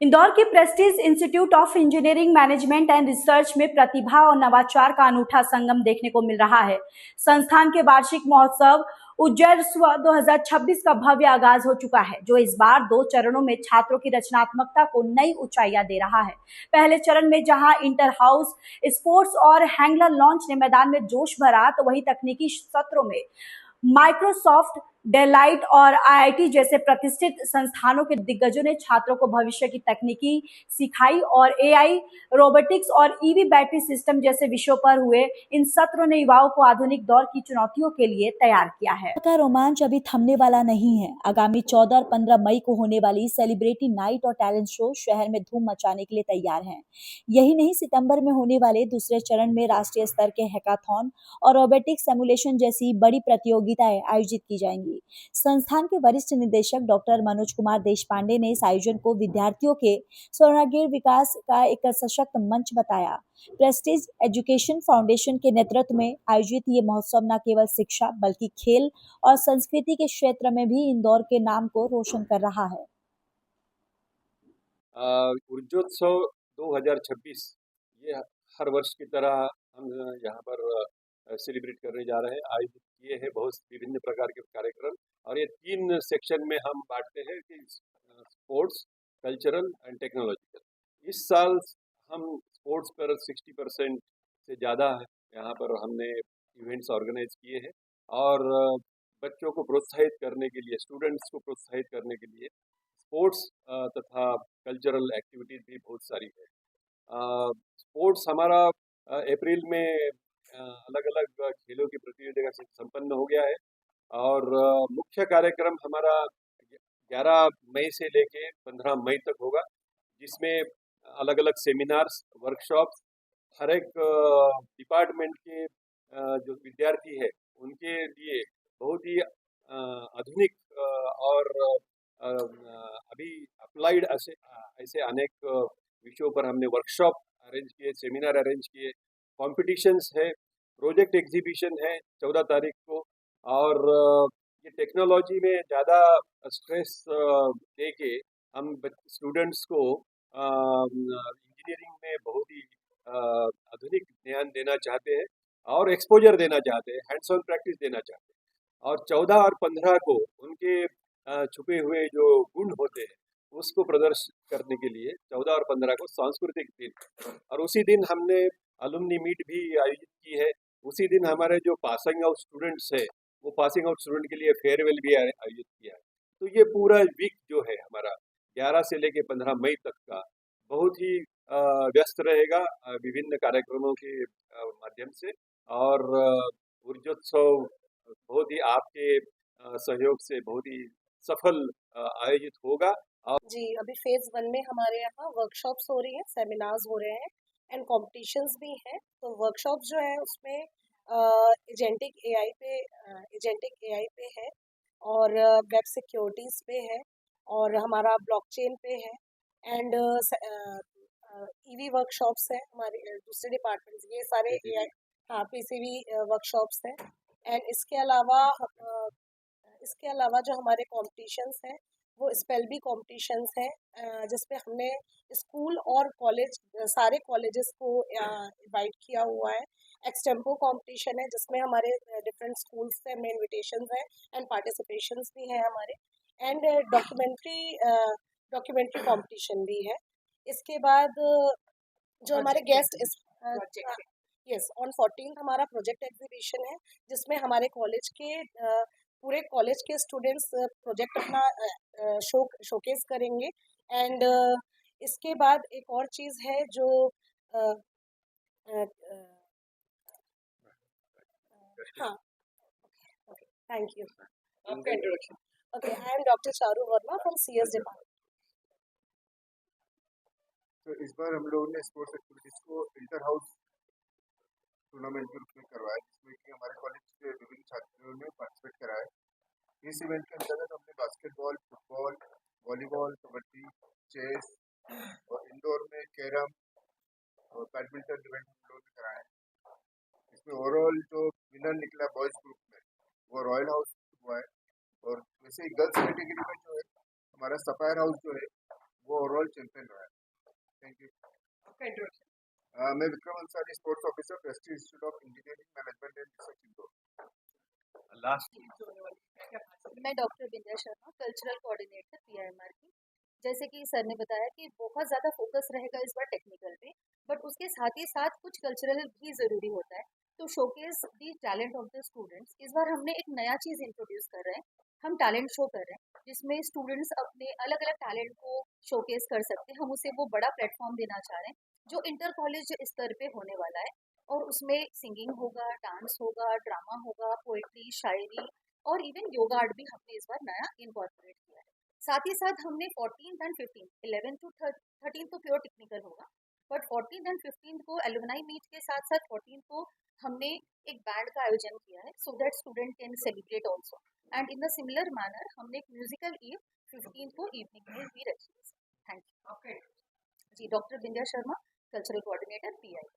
इंदौर के Prestige institute of engineering management and research में प्रतिभा और नवाचार का अनूठा संगम देखने को मिल रहा है। संस्थान के वार्षिक महोत्सव उज्जैर्स्व 2026 का भव्य आगाज हो चुका है, जो इस बार 2 चरणों में छात्रों की रचनात्मकता को नई ऊंचाइयां दे रहा है। पहले चरण में जहां इंटर हाउस स्पोर्ट्स और हैंगलर लॉन्च ने मैदान में जोश भरा, तो वहीं तकनीकी सत्रों में माइक्रोसॉफ्ट, डेलाइट और आईआईटी जैसे प्रतिष्ठित संस्थानों के दिग्गजों ने छात्रों को भविष्य की तकनीकी सिखाई और एआई, रोबोटिक्स और ईवी बैटरी सिस्टम जैसे विषयों पर हुए इन सत्रों ने युवाओं को आधुनिक दौर की चुनौतियों के लिए तैयार किया है। का रोमांच अभी थमने वाला नहीं है। आगामी 14 और 15 मई को होने वाली सेलिब्रिटी नाइट और टैलेंट शो शहर में धूम मचाने के लिए तैयार हैं। यही नहीं, सितंबर में होने वाले दूसरे चरण में राष्ट्रीय स्तर के हैकाथॉन और रोबोटिक सिमुलेशन जैसी बड़ी प्रतियोगिताएं आयोजित की जाएंगी। संस्थान के वरिष्ठ निदेशक डॉक्टर मनोज कुमार देशपांडे ने इस आयोजन को विद्यार्थियों के स्वर्णांगीण विकास का एक सशक्त मंच बताया। प्रेस्टीज एजुकेशन फाउंडेशन के नेतृत्व में आयोजित ये महोत्सव न केवल शिक्षा बल्कि खेल और संस्कृति के क्षेत्र में भी इंदौर के नाम को रोशन कर रहा है। ऊर्जोत्सव 2026 ये हर वर्ष की तरह हम यहाँ पर सेलिब्रेट करने जा रहे हैं। आयोजित किए हैं बहुत विभिन्न प्रकार के कार्यक्रम और ये 3 सेक्शन में हम बांटते हैं कि स्पोर्ट्स, कल्चरल एंड टेक्नोलॉजिकल। इस साल हम स्पोर्ट्स पर 60% से ज़्यादा यहाँ पर हमने इवेंट्स ऑर्गेनाइज किए हैं और बच्चों को प्रोत्साहित करने के लिए, स्टूडेंट्स को प्रोत्साहित करने के लिए स्पोर्ट्स तथा कल्चरल एक्टिविटीज़ भी बहुत सारी है। स्पोर्ट्स हमारा अप्रैल में अलग अलग खेलों की प्रतियोगिता से संपन्न हो गया है और मुख्य कार्यक्रम हमारा 11 मई से लेके 15 मई तक होगा, जिसमें अलग अलग सेमिनार्स, वर्कशॉप्स, हर एक डिपार्टमेंट के जो विद्यार्थी है उनके लिए बहुत ही आधुनिक और अभी अप्लाइड ऐसे अनेक विषयों पर हमने वर्कशॉप अरेंज किए, सेमिनार अरेंज किए, कॉम्पिटिशन्स है, प्रोजेक्ट एग्जीबिशन है 14 तारीख को। और ये टेक्नोलॉजी में ज़्यादा स्ट्रेस दे के हम स्टूडेंट्स को इंजीनियरिंग में बहुत ही आधुनिक ज्ञान देना चाहते हैं और एक्सपोजर देना चाहते हैं, हैंड्स ऑन प्रैक्टिस देना चाहते हैं। और 14 और 15 को उनके छुपे हुए जो गुण होते हैं उसको प्रदर्शित करने के लिए 14 और 15 को सांस्कृतिक दिन, और उसी दिन हमने अलुमनी मीट भी आयोजित की है। उसी दिन हमारे जो पासिंग आउट स्टूडेंट्स है वो पासिंग आउट स्टूडेंट के लिए फेयरवेल भी आयोजित किया है। तो ये पूरा वीक जो है हमारा 11 से लेके 15 मई तक का बहुत ही व्यस्त रहेगा विभिन्न कार्यक्रमों के माध्यम से। और ऊर्जोत्सव बहुत ही आपके सहयोग से बहुत ही सफल आयोजित होगा। जी, अभी फेज 1 में हमारे यहाँ वर्कशॉप्स हो रही हैं, सेमिनार्स हो रहे हैं एंड कॉम्पिटिशन्स भी हैं। तो वर्कशॉप जो है उसमें एजेंटिक एआई पे है और वेब सिक्योरिटीज़ पे है और हमारा ब्लॉकचेन पे है एंड ईवी वर्कशॉप्स है हमारे दूसरे डिपार्टमेंट्स, ये सारे एआई, हाँ, पीसीबी वर्कशॉप्स हैं। एंड इसके अलावा जो हमारे कॉम्पिटिशन्स हैं वो स्पेल बी कॉम्पिटिशन्स हैं, जिसमें हमने स्कूल और कॉलेज, सारे कॉलेजेस को इनवाइट किया हुआ है। एक्सटेम्पो कंपटीशन है जिसमें हमारे डिफरेंट स्कूल्स से हमें इनविटेशंस हैं एंड पार्टिसिपेशंस भी हैं हमारे। एंड डॉक्यूमेंट्री कंपटीशन भी है। इसके बाद जो हमारे गेस्ट यस, ऑन 14 हमारा प्रोजेक्ट एग्जीबिशन है जिसमें हमारे कॉलेज के पूरे कॉलेज के स्टूडेंट्स प्रोजेक्ट अपना शोकेस करेंगे। एंड इसके बाद एक और चीज़ है जो हाँ, ओके, थैंक यू। आपका introduction. Okay, I am doctor Charu Verma from CS department. तो इस बार हम लोगों ने स्पोर्ट्स एक्टिविटीज़ को इंटर हाउस टूर्नामेंट के रूप में करवाया, जिसमें कि हमारे कॉलेज के विभिन्न छात्रों ने पार्टिसिपेट कराया। इस इवेंट के अंतर्गत हमने basketball, football, volleyball, kabaddi, chess और इंडोर में कैरम और बैडमिंटन इवेंट हम लोगों ने कराए। इसमें ओवरऑल जो विनर निकला बॉयज़ ग्रुप में वो रॉयल हाउस हुआ है। और वैसे ही गर्ल्स कैटेगरी में जो है हमारा सफायर हाउस जो है वो ओवरऑल चैंपियन रहा है। Thank you. मैं Vikram Ansari, sports officer, prestige institute of engineering management and research Indore. Last मैं doctor Vindhya Sharma, cultural coordinator PIMR की। जैसे कि सर ने बताया कि बहुत ज़्यादा फोकस रहेगा इस बार टेक्निकल पे, बट उसके साथ ही साथ कुछ कल्चरल भी ज़रूरी होता है। तो showcase the talent of the students, इस बार हमने एक नया चीज़ इंट्रोड्यूस कर रहे हैं। हम टैलेंट शो कर रहे हैं जिसमें स्टूडेंट्स अपने अलग अलग टैलेंट को शोकेस कर सकते हैं। हम उसे वो बड़ा प्लेटफॉर्म देना चाह रहे हैं जो इंटर कॉलेज स्तर पे होने वाला है, और उसमें सिंगिंग होगा, डांस होगा, ड्रामा होगा, पोएट्री, शायरी और इवन योगा आर्ट भी हमने इस बार नया इनकॉर्पोरेट किया है। साथ ही साथ हमने 14th एंड 15th 11 to 13 तो प्योर टेक्निकल होगा, बट 14th एंड 15th को एलुमनाई मीट के साथ साथ 14th को हमने एक बैंड का आयोजन किया है so that student can celebrate also, and in the similar manner हमने एक म्यूजिकल ईव 15th को इवनिंग में भी रखी है। Thank you. जी, doctor Vindhya Sharma, cultural coordinator pi.